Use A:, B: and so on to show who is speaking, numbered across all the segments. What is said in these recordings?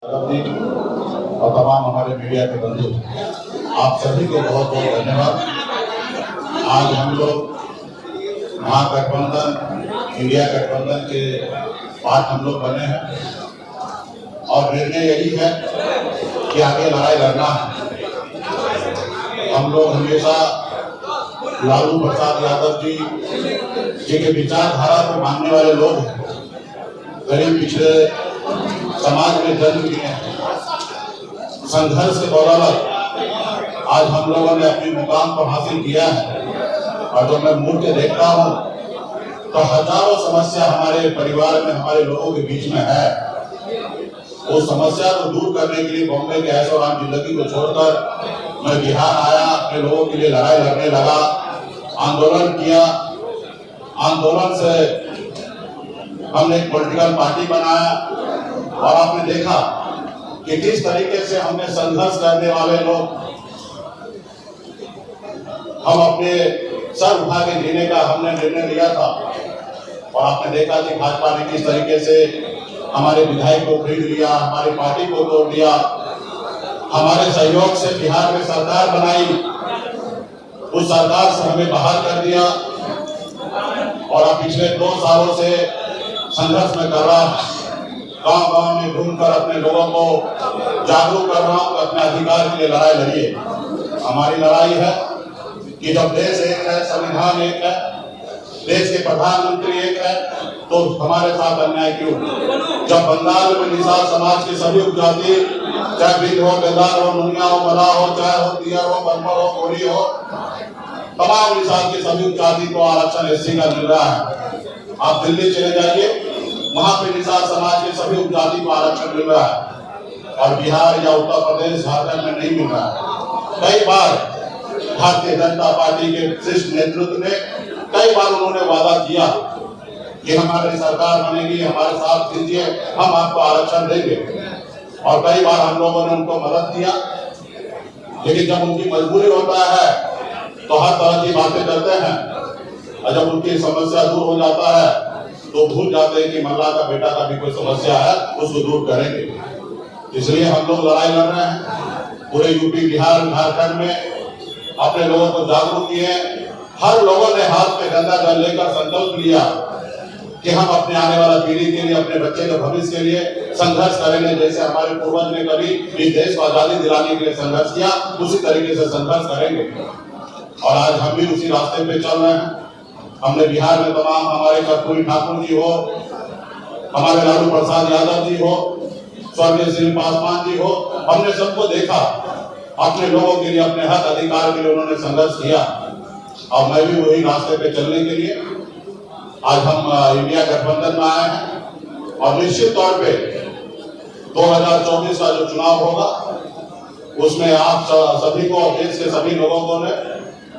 A: और तमाम हमारे मीडिया के बंधु, आप सभी को बहुत बहुत धन्यवाद। आज हम लोग महागठबंधन इंडिया गठबंधन के पार्ट हम लोग बने हैं और निर्णय यही है कि आगे लड़ाई लड़ना है। हम लोग हमेशा लालू प्रसाद यादव जी के विचारधारा को मानने वाले लोग हैं। गरीब पिछड़े समाज में जन्म लिए हैं। संघर्ष के बदौलत आज हम लोगों ने अपनी मुकाम को हासिल किया है। और जब मैं मुड़ के देखता हूँ तो हजारों समस्या हमारे परिवार में, हमारे लोगों के बीच में है। वो समस्या को दूर करने के लिए बॉम्बे के ऐशो आराम जिंदगी को छोड़कर मैं बिहार आया, अपने लोगों के लिए लड़ाई लड़ने लगा, आंदोलन किया। आंदोलन से हमने एक पॉलिटिकल पार्टी बनाया और आपने देखा कि किस तरीके से हमने संघर्ष करने वाले लोग हम अपने सर उठा के जीने का हमने निर्णय लिया था। और आपने देखा कि भाजपा ने किस तरीके से हमारे विधायक को खरीद लिया, हमारी पार्टी को तोड़ दिया। हमारे सहयोग से बिहार में सरकार बनाई, उस सरकार से हमें बाहर कर दिया। और अब पिछले 2 सालों से संघर्ष में कर रहा हूं, गांव-गांव में घूमकर अपने लोगों को जागरूक कर रहा हूं कि अपने अधिकार के लिए लड़ाई लड़िए। हमारी लड़ाई है कि जब देश एक है, संविधान एक है, देश के प्रधानमंत्री एक है, तो हमारे साथ अन्याय क्यों? जब बंगाल में निषाद समाज की सभी उपजाति, चाहे भील हो, बेदार हो, नुनिया हो, मला हो, चाहे हो दियर हो, बर्बर हो, कोरी हो, तमाम निषाद की सभी उपजाति को आरक्षण एससी का मिल रहा है। आप दिल्ली चले जाइए, वहां पे निषाद समाज के सभी उपजाति को आरक्षण मिल रहा है और बिहार या उत्तर प्रदेश, झारखंड में नहीं मिल रहा है। कई बार भारतीय जनता पार्टी के शीर्ष नेतृत्व ने कई बार उन्होंने वादा किया कि हमारी सरकार बनेगी, हमारे साथ दीजिए, हम आपको आरक्षण देंगे। और कई बार हम लोगों ने उनको मदद किया, लेकिन जब उनकी मजबूरी होता है तो हर तरह की बातें करते हैं। और जब उनकी समस्या दूर हो जाता है तो भूल जाते हैं कि मल्ला का बेटा का भी कोई समस्या है, उसको दूर करेंगे। इसलिए हम लोग लड़ाई लड़ रहे हैं। पूरे यूपी, बिहार, झारखंड में अपने लोगों को जागरूक किए। हर लोगों ने हाथ में गंगा जल लेकर संकल्प लिया कि हम अपने आने वाला पीढ़ी के लिए, अपने बच्चे के भविष्य के लिए संघर्ष करेंगे। जैसे हमारे पूर्वज ने कभी इस देश को आजादी दिलाने के लिए संघर्ष किया, उसी तरीके से संघर्ष करेंगे। और आज हम भी उसी रास्ते पे चल रहे हैं। हमने बिहार में तमाम, हमारे कर्पूरी ठाकुर जी हो, हमारे लालू प्रसाद यादव जी हो, स्वर्गीय श्री पासवान जी हो, हमने सबको देखा। अपने लोगों के लिए, अपने हक अधिकार के लिए उन्होंने संघर्ष किया। और मैं भी वही रास्ते पे चलने के लिए आज हम इंडिया गठबंधन में आए हैं। और निश्चित तौर पे 2024 का जो चुनाव होगा उसमें आप सभी को, देश के सभी लोगों को ने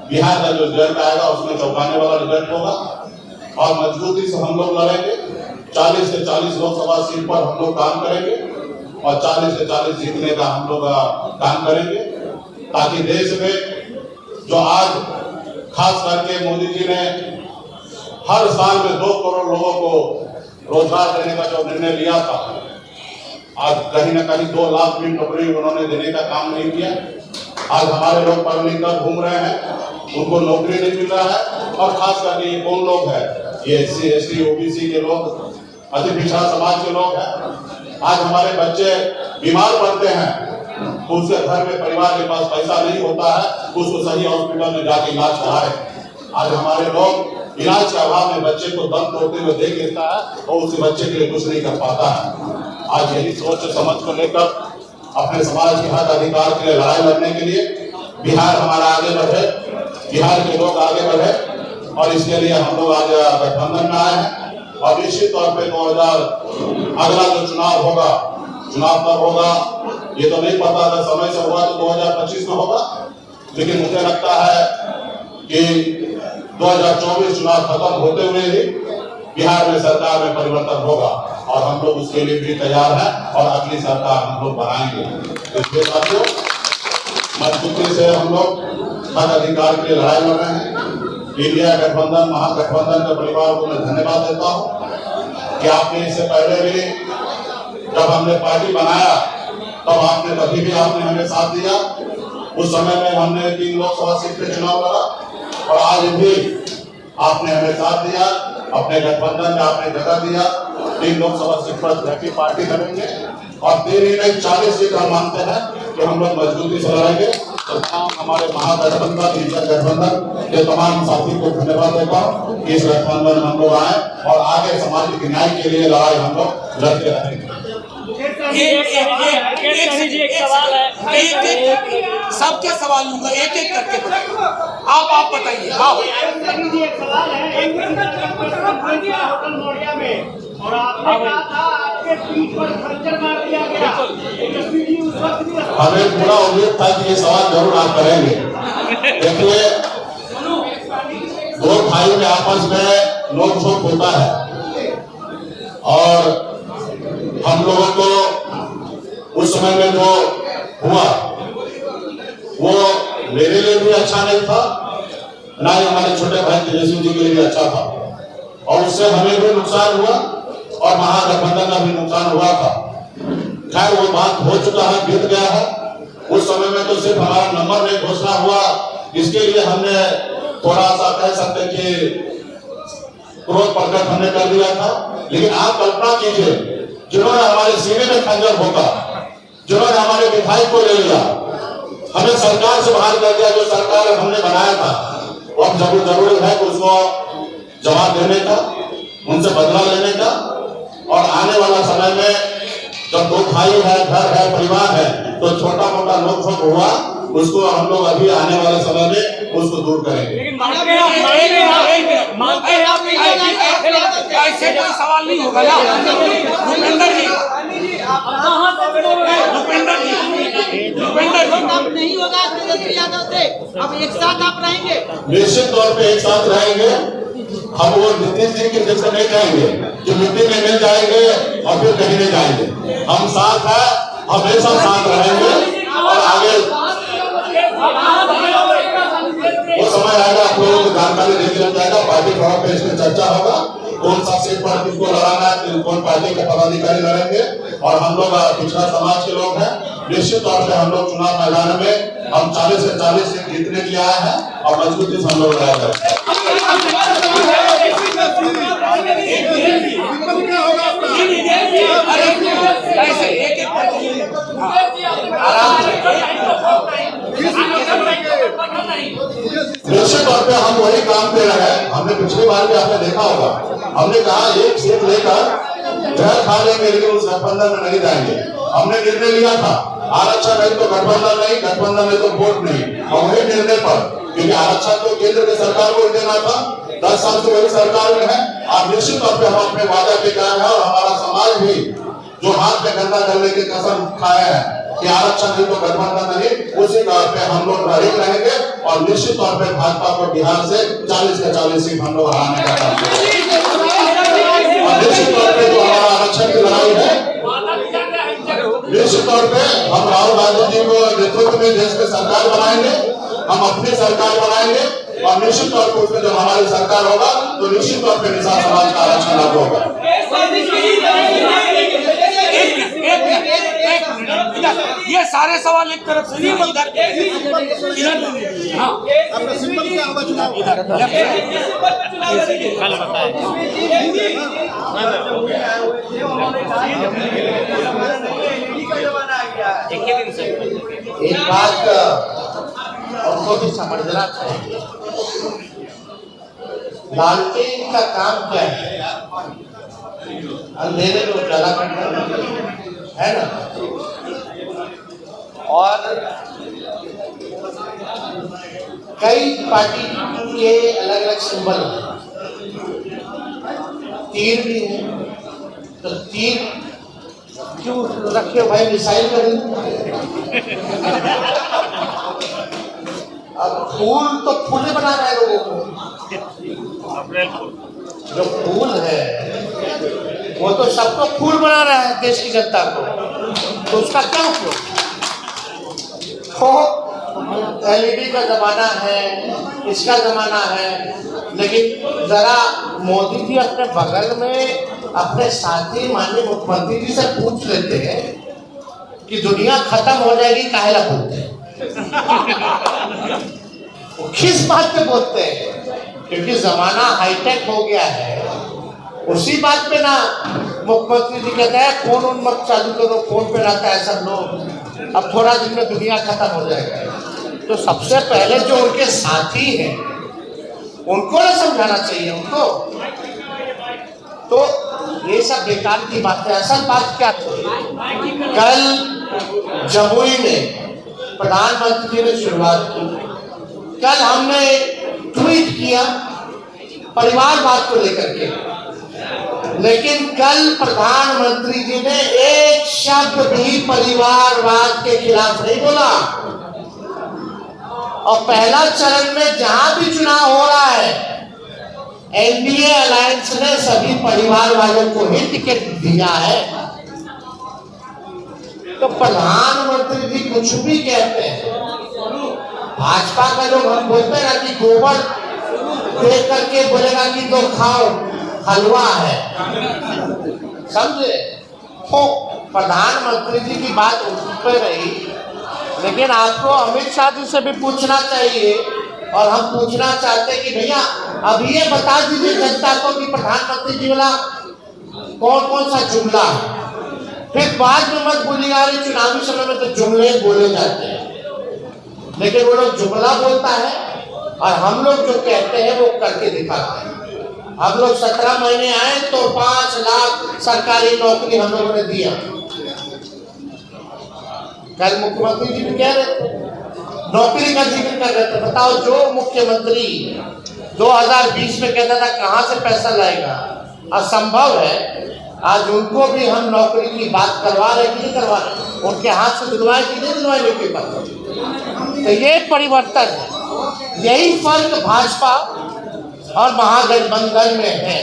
A: बिहार का जो रिजल्ट आएगा उसमें चौंकाने वाला रिजल्ट होगा। और मजबूती से हम लोग लड़ेंगे। 40 से 40 लोकसभा सीट पर हम लोग काम करेंगे और 40 से 40 जीतने का हम लोग काम करेंगे, ताकि देश में जो आज खास करके मोदी जी ने हर साल में 2 करोड़ लोगों को रोजगार देने का जो निर्णय लिया था, आज कहीं ना कहीं 2 लाख भी नौकरी उन्होंने देने का काम नहीं किया। आज हमारे लोग पढ़ लिख कर घूम रहे हैं, उनको नौकरी नहीं मिल रहा है। और खास करके ये कौन लोग हैं? ये SC, ST, OBC के लोग, अति पिछड़ा समाज के लोग हैं। आज हमारे बच्चे बीमार पड़ते हैं, उसके घर में, परिवार के पास पैसा नहीं होता है, उसको सही हॉस्पिटल में जाके इलाज कराए। आज हमारे लोग इलाज के अभाव में बच्चे को दम तोड़ते हुए देख लेता है और उस बच्चे के लिए कुछ नहीं कर पाता है। आज यही सोच समझ को लेकर अपने समाज के हक अधिकार के लिए लड़ाई लड़ने के लिए बिहार हमारा आगे बढ़े, बिहार के लोग आगे बढ़े। और इसके लिए हम लोग आज गठबंधन में आए हैं। और निश्चित तौर पे 2000 अगला जो चुनाव होगा, चुनाव कब होगा ये तो नहीं पता था। समय से हुआ तो 2025 में होगा, लेकिन मुझे लगता है कि 2024 चुनाव खत्म होते हुए ही बिहार में सरकार में परिवर्तन होगा। और हम लोग उसके लिए भी तैयार हैं और अगली सरकार हम लोग बनाएंगे। इसलिए साथियों, मजबूती से हम लोग हक अधिकार के लिए लड़ाई लड़ रहे हैं। इंडिया गठबंधन, महागठबंधन के परिवार को मैं धन्यवाद देता हूं कि आपने इससे पहले भी जब हमने पार्टी बनाया तब आपने कभी भी आपने हमें साथ दिया। उस समय में हमने 3 लोकसभा सीट पे चुनाव लड़ा और आज भी आपने हमें साथ दिया, अपने गठबंधन में आपने जगह दिया। 3 लोकसभा सीट पर हैप्पी पार्टी करेंगे और 3 ही नहीं 40 सीट हम मानते हैं कि हम लोग मजबूती से लड़ेंगे। तो तमाम हमारे महागठबंधन, इंटर गठबंधन के तमाम साथी को धन्यवाद देता हूँ कि इस गठबंधन में हम लोग आए और आगे सामाजिक न्याय के लिए लड़ाई हम लोग लड़ते रहेंगे।
B: एक सवाल है, सबके सवाल लूंगा एक एक करके। आप बताइए।
C: एक सवाल है, होटल मोरिया में और आपने कहा था आपके पीठ पर खंजर मार दिया गया।
A: हमें पूरा उम्मीद था कि ये सवाल जरूर आप करेंगे। देखिए, 2 भाई में आपस में नोक-झोंक होता है और हम लोगों को उस समय में जो हुआ वो मेरे लिए भी अच्छा नहीं था, ना ही हमारे छोटे भाई तेजस्वी जी के लिए भी अच्छा था और उससे हमें भी नुकसान हुआ और महागठबंधन का भी नुकसान हुआ था। खैर वो बात हो चुका है, बीत गया है। उस समय में तो सिर्फ हमारा नंबर नहीं घोषणा हुआ, इसके लिए हमने थोड़ा सा कह सकते कि क्रोध प्रकट हमने कर दिया था। लेकिन आप कल्पना कीजिए, जिन्होंने हमारे सीने में खंजर भोंका, जिन्होंने हमारे विधायक को ले लिया, हमें सरकार से बाहर कर दिया, जो सरकार हमने बनाया था, और जरूरी है कि उसको जवाब देने का, उनसे बदला लेने का। और आने वाला समय में जब 2 भाई है, घर है, परिवार है, तो छोटा मोटा नोक-झोंक हुआ, उसको हम लोग अभी आने वाले समय में उसको दूर करेंगे।
B: ऐसे कोई सवाल नहीं होगा ना भूपेंद्र जी।
D: आप नहीं होगा तेजस्वी यादव से, अब एक साथ आप रहेंगे?
A: निश्चित तौर पे एक साथ रहेंगे। हम वो नीतीश जी के जैसे नहीं जाएंगे कि मिट्टी में मिल जाएंगे और फिर कहीं नहीं जाएंगे। हम साथ हैं, हमेशा साथ रहेंगे और आगे वो समय आएगा, आप लोगों को जानकारी दे दिया जाएगा। पार्टी तौर पे इसमें चर्चा होगा, कौन सा सीट पर किसको लड़ाना है, कौन पार्टी के पदाधिकारी लड़ेंगे। और हम लोग पिछड़ा समाज के लोग हैं, निश्चित तौर पे हम लोग चुनाव मैदान में हम 40 से 40 सीट जीतने के लिए आए हैं और मजबूती से हम लोग लड़ा करेंगे। निश्चित तौर पे हम वही काम पे रहे। हमने पिछली बार भी आपने देखा होगा, हमने कहा एक सीट लेकर जहर खा लेंगे लेकिन उस गठबंधन में नहीं जाएंगे। हमने निर्णय लिया था, आरक्षण नहीं तो गठबंधन नहीं, गठबंधन नहीं तो वोट नहीं। और वही निर्णय पर, क्योंकि आरक्षण तो केंद्र की सरकार को देना था, 10 साल से वही सरकार में है। और निश्चित तौर पे हम अपने वादा पे कायम है और हमारा समाज भी जो हाथ में गंदा करने की कसम खाया है कि आरक्षण नहीं तो गठबंधन नहीं, उसी तौर पे हम लोग रहेंगे और निश्चित तौर पे भाजपा को बिहार से 40 के 40 सीट हम लोग हराने का काम करेंगे। और निश्चित तौर पे जो हमारा आरक्षण की लड़ाई है, निश्चित तौर पे हम राहुल गांधी जी को नेतृत्व में देश में सरकार बनाएंगे, हम अपनी सरकार बनाएंगे और निश्चित तौर पर उसमें जब हमारी सरकार होगा तो निश्चित तौर पर निषाद समाज का आरक्षण लागू होगा।
B: ये सारे सवाल एक तरफ से इधर
E: एक बात हमको भी समझना चाहिए, लालटेन का काम क्या है? अंधेरे में उजाला करना है ना। और कई पार्टी के अलग अलग सिंबल हैं, तीर भी है, तो तीर क्यों रखे भाई? मिसाइल कर अब फूल तो फूले बना रहे हैं लोगों को। जो फूल है वो तो सबको फूल बना रहा है, देश की जनता को, तो उसका क्या उपयोग? तो एलईडी का जमाना है, इसका जमाना है, लेकिन जरा मोदी जी अपने बगल में अपने साथी माननीय मुख्यमंत्री जी से पूछ लेते हैं कि दुनिया खत्म हो जाएगी, काहेला बोलते हैं? वो किस बात पे बोलते हैं? क्योंकि जमाना हाईटेक हो गया है। उसी बात पे ना मुख्यमंत्री जी कहते हैं फोन उन मत चालू करो, फोन पे रहता है सब लोग, अब थोड़ा दिन में दुनिया खत्म हो जाएगा। तो सबसे पहले जो उनके साथी हैं उनको ना समझाना चाहिए उनको। तो ये सब बेकार की बात है। असल बात क्या थी? कल जमुई में प्रधानमंत्री ने शुरुआत की। कल हमने ट्वीट किया परिवारवाद को लेकर के, लेकिन कल प्रधानमंत्री जी ने एक शब्द भी परिवारवाद के खिलाफ नहीं बोला। और पहला चरण में जहां भी चुनाव हो रहा है, एनडीए अलायंस ने सभी परिवार वालों को ही टिकट दिया है। तो प्रधानमंत्री जी कुछ भी कहते हैं, भाजपा का लोग हम बोलते हैं ना कि गोबर देख करके बोलेगा कि तो खाओ हलवा है, समझे? तो प्रधानमंत्री जी की बात उस पर रही, लेकिन आपको अमित शाह जी से भी पूछना चाहिए। और हम पूछना चाहते हैं कि भैया अब ये बता दीजिए जनता को कि प्रधानमंत्री जी वाला कौन कौन सा जुमला है। फिर बाद में मत बोलिएगा चुनावी समय में तो जुमले बोले जाते हैं, लेकिन वो लोग जुमला बोलता है और हम लोग जो कहते हैं वो करके दिखाते हैं। हम लोग 17 महीने आए तो 5 लाख सरकारी नौकरी हम लोगों ने दिया। कल मुख्यमंत्री जी भी कह रहे थे, नौकरी का जिक्र कर रहे थे। बताओ, जो मुख्यमंत्री 2020 में कहता था कहां से पैसा लाएगा, असंभव है। आज उनको भी हम नौकरी की बात करवा रहे कि नहीं करवा रहे, उनके हाथ से दिलवाए कि नहीं दिलवाए नौकरी पर। तो ये परिवर्तन है, यही फर्क भाजपा और महागठबंधन में है।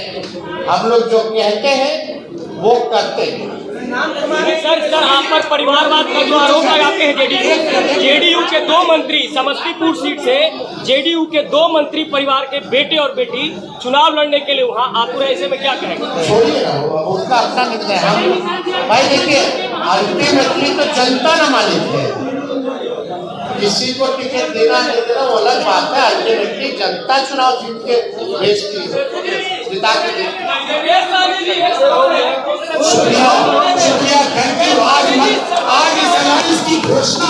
E: हम लोग जो कहते हैं वो करते हैं।
F: सर आप पर परिवारवाद का जो आरोप लगाते हैं जेडीयू के 2 मंत्री, समस्तीपुर सीट से जेडीयू के 2 मंत्री परिवार के बेटे और बेटी चुनाव लड़ने के लिए वहाँ आतुर है, ऐसे में क्या कहेंगे?
E: छोड़िए ना, उसका अपना निर्णय है। हम भाई देखिए, अल्टीमेटली तो जनता ना मालिक है, किसी को टिकट देना नहीं देना वो अलग बात है। अल्टीमेटली जनता चुनाव जीत के भेजती है, जिता के देती है।
A: शुक्रिया, थैंक यू। आज इस घोषणा